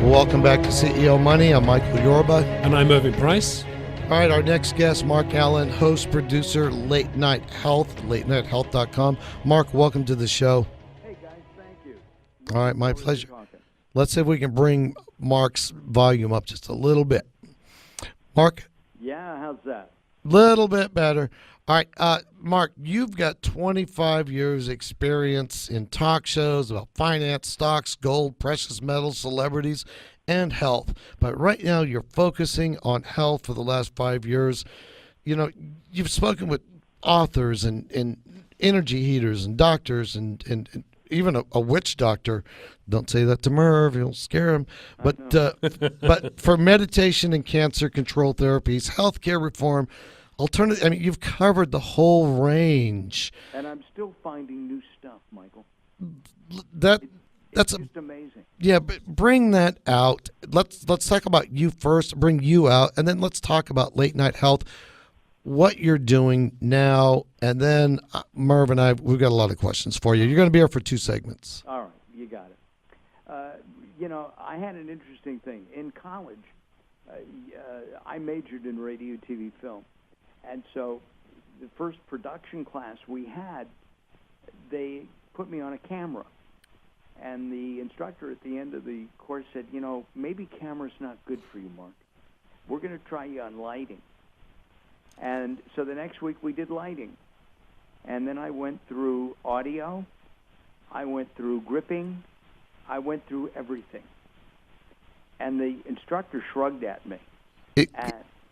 Welcome back to CEO Money. I'm Michael Yorba. And I'm Irving Price. All right, our next guest, Mark Alyn, host, producer, Late Night Health, latenighthealth.com. Mark, welcome to the show. Hey, guys, thank you. All right, my pleasure. Let's see if we can bring Mark's volume up just a little bit. Mark? Yeah, how's that? Little bit better. All right, Mark, you've got 25 years experience in talk shows about finance, stocks, gold, precious metals, celebrities, and health. But right now you're focusing on health for the last 5 years. You know, you've spoken with authors and energy heaters and doctors and even a witch doctor. Don't say that to Merv, you'll scare him. But but for meditation and cancer control therapies, healthcare reform, alternative. I mean, you've covered the whole range. And I'm still finding new stuff, Michael. That's just amazing. Yeah, but bring that out. Let's talk about you first. Bring you out, and then let's talk about Late Night Health, what you're doing now, and then Merv and we've got a lot of questions for you. You're going to be here for 2 segments. All right, you got it. I had an interesting thing in college. I majored in radio, TV, film. And so the first production class we had, they put me on a camera. And the instructor at the end of the course said, maybe camera's not good for you, Mark. We're going to try you on lighting. And so the next week we did lighting. And then I went through audio. I went through gripping. I went through everything. And the instructor shrugged at me.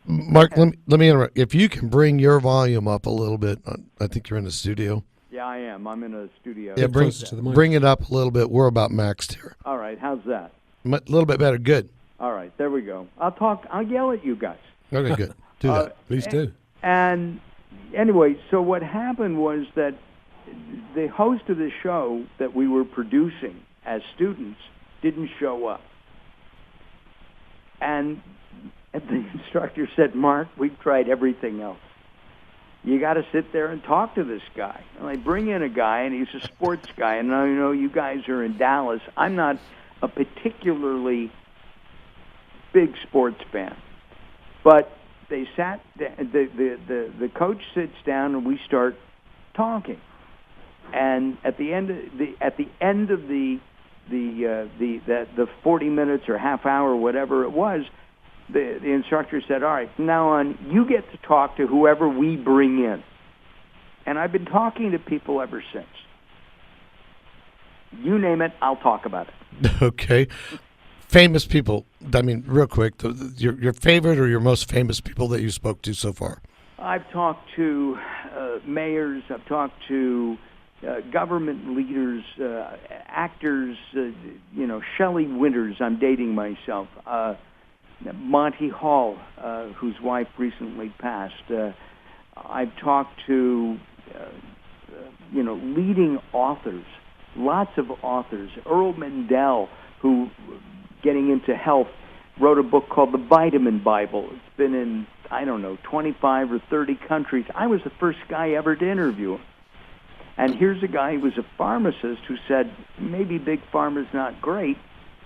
Mark, let me interrupt. If you can bring your volume up a little bit, I think you're in the studio. Yeah, I am. I'm in a studio. Yeah, bring it up a little bit. We're about maxed here. All right, how's that? A little bit better. Good. All right, there we go. I'll yell at you guys. Okay, good. Do that. Please do. And anyway, so what happened was that the host of the show that we were producing as students didn't show up. And the instructor said, Mark, we've tried everything else. You got to sit there and talk to this guy. And I bring in a guy, and he's a sports guy. And I know you guys are in Dallas. I'm not a particularly big sports fan. But they sat. The coach sits down, and we start talking. And at the end of the 40 minutes or half hour, whatever it was, the instructor said, all right, from now on, you get to talk to whoever we bring in. And I've been talking to people ever since. You name it, I'll talk about it. Okay. Famous people, I mean, real quick, your favorite or your most famous people that you spoke to so far? I've talked to mayors. I've talked to government leaders, actors, Shelley Winters. I'm dating myself. Monty Hall, whose wife recently passed. I've talked to, leading authors, lots of authors. Earl Mendel, who, getting into health, wrote a book called The Vitamin Bible. It's been in, 25 or 30 countries. I was the first guy ever to interview him. And here's a guy who was a pharmacist who said, maybe Big Pharma's not great.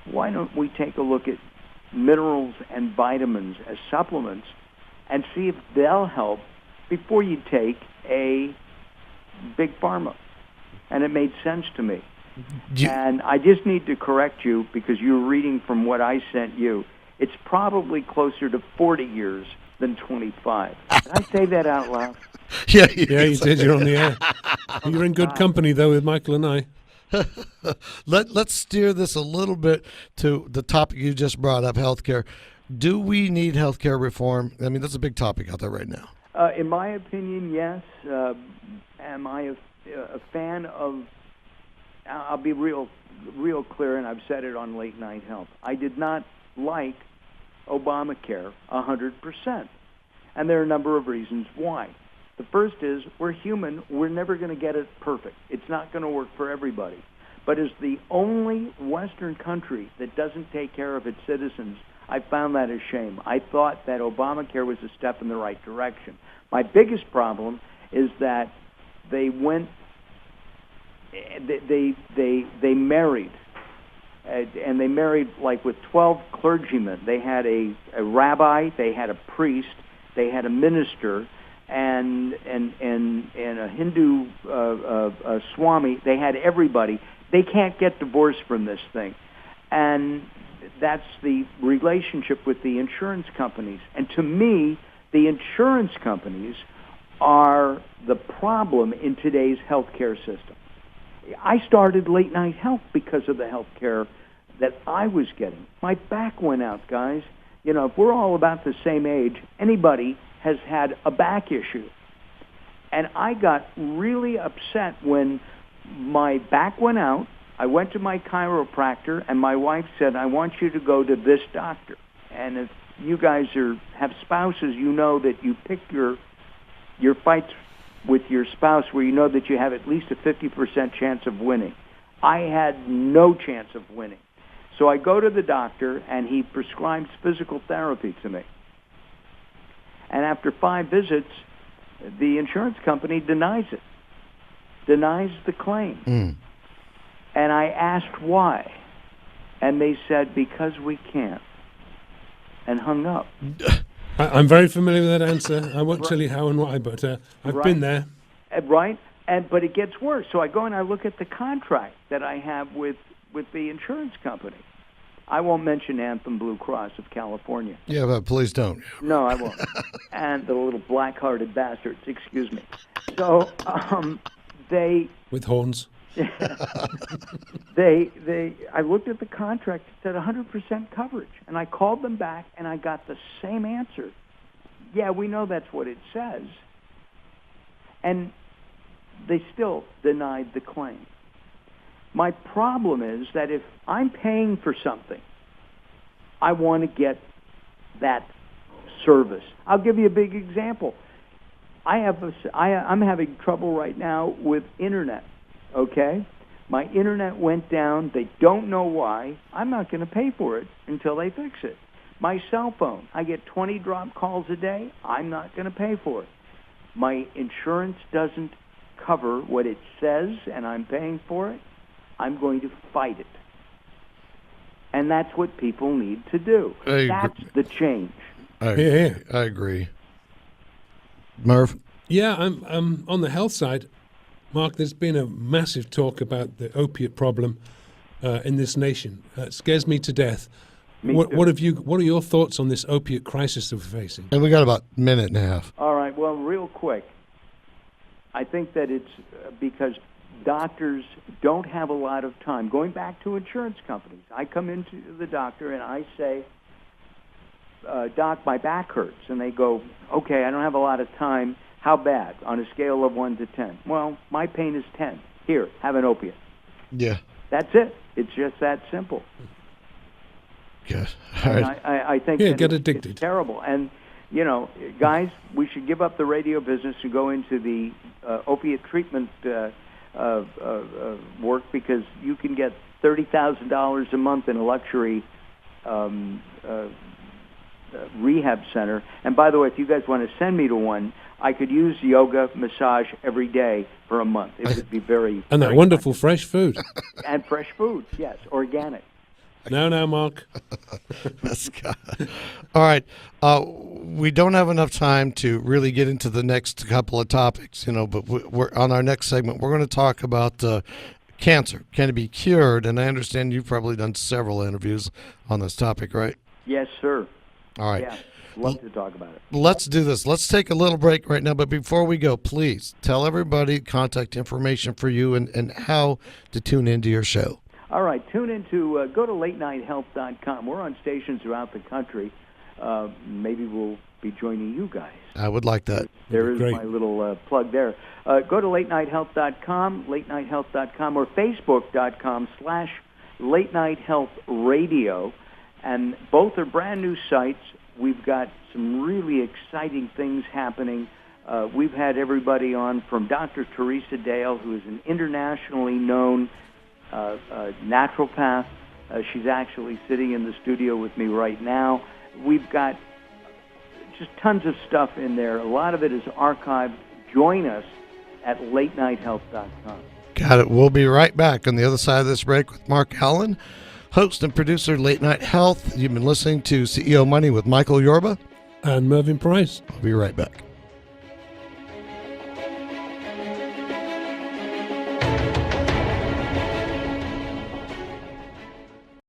Why don't we take a look at minerals and vitamins as supplements and see if they'll help before you take a Big Pharma? And it made sense to me. And I just need to correct you because you're reading from what I sent you. It's probably closer to 40 years than 25. Did I say that out loud? Yeah, you did. You're on the air. You're in good company, though, with Michael and I. Let's steer this a little bit to the topic you just brought up, healthcare. Do we need healthcare reform? I mean, that's a big topic out there right now. In my opinion, yes. Am I a fan of? I'll be real clear, and I've said it on Late Night Health. I did not like Obamacare 100%, and there are a number of reasons why. The first is we're human. We're never going to get it perfect. It's not going to work for everybody. But as the only Western country that doesn't take care of its citizens, I found that a shame. I thought that Obamacare was a step in the right direction. My biggest problem is that they went, they married and they married like with 12 clergymen. They had a rabbi, they had a priest, they had a minister, and a Hindu a Swami. They had everybody. They can't get divorced from this thing, and that's the relationship with the insurance companies. And to me, the insurance companies are the problem in today's healthcare system. I started late night health because of the health care that I was getting. My back went out, guys. You know, if we're all about the same age, anybody has had a back issue. And I got really upset when my back went out. I went to my chiropractor, and my wife said, I want you to go to this doctor. And if you guys have spouses, you know that you pick your fights with your spouse where you know that you have at least a 50% chance of winning. I had no chance of winning. So I go to the doctor, and he prescribes physical therapy to me. And after 5 visits, the insurance company denies it, denies the claim. And I asked why. And they said, because we can't, and hung up. I'm very familiar with that answer. I won't tell you how and why, but I've been there. Right? But it gets worse. So I go and I look at the contract that I have with the insurance company. I won't mention Anthem Blue Cross of California. Yeah, but please don't. No, I won't. And the little black-hearted bastards, excuse me. So they... With horns. I looked at the contract. It said 100% coverage. And I called them back, and I got the same answer. Yeah, we know that's what it says. And they still denied the claim. My problem is that if I'm paying for something, I want to get that service. I'll give you a big example. I'm having trouble right now with internet, okay? My internet went down. They don't know why. I'm not going to pay for it until they fix it. My cell phone, I get 20 drop calls a day. I'm not going to pay for it. My insurance doesn't cover what it says, and I'm paying for it. I'm going to fight it. And that's what people need to do. That's the change. I agree. Murph? Yeah, I'm on the health side. Mark, there's been a massive talk about the opiate problem in this nation. It scares me to death. What are your thoughts on this opiate crisis that we're facing? And we got about a minute and a half. All right, well, real quick. I think that it's because doctors don't have a lot of time. Going back to insurance companies, I come into the doctor and I say, Doc, my back hurts. And they go, okay, I don't have a lot of time. How bad? On a scale of 1 to 10. Well, my pain is 10. Here, have an opiate. Yeah. That's it. It's just that simple. Yes. And I think get addicted. It's terrible. And, you know, guys, we should give up the radio business and go into the opiate treatment work, because you can get $30,000 a month in a luxury rehab center. And by the way, if you guys want to send me to one, I could use yoga, massage every day for a month. It would be very... And that very wonderful fresh food. And fresh food, yes, organic. Now, Mark. All right. We don't have enough time to really get into the next couple of topics, but we're on our next segment. We're going to talk about cancer. Can it be cured? And I understand you've probably done several interviews on this topic, right? Yes, sir. All right. Yeah, love to talk about it. Let's do this. Let's take a little break right now. But before we go, please tell everybody contact information for you and how to tune into your show. All right, tune into, go to latenighthealth.com. We're on stations throughout the country. Maybe we'll be joining you guys. I would like that. There is my little plug there. Go to latenighthealth.com, latenighthealth.com, or facebook.com/latenighthealthradio. And both are brand new sites. We've got some really exciting things happening. We've had everybody on from Dr. Teresa Dale, who is an internationally known naturopath. She's actually sitting in the studio with me right now. We've got just tons of stuff in there. A lot of it is archived. Join us at latenighthealth.com. Got it. We'll be right back on the other side of this break with Mark Alyn, host and producer, Late Night Health. You've been listening to CEO Money with Michael Yorba. And Mervyn Price. I'll be right back.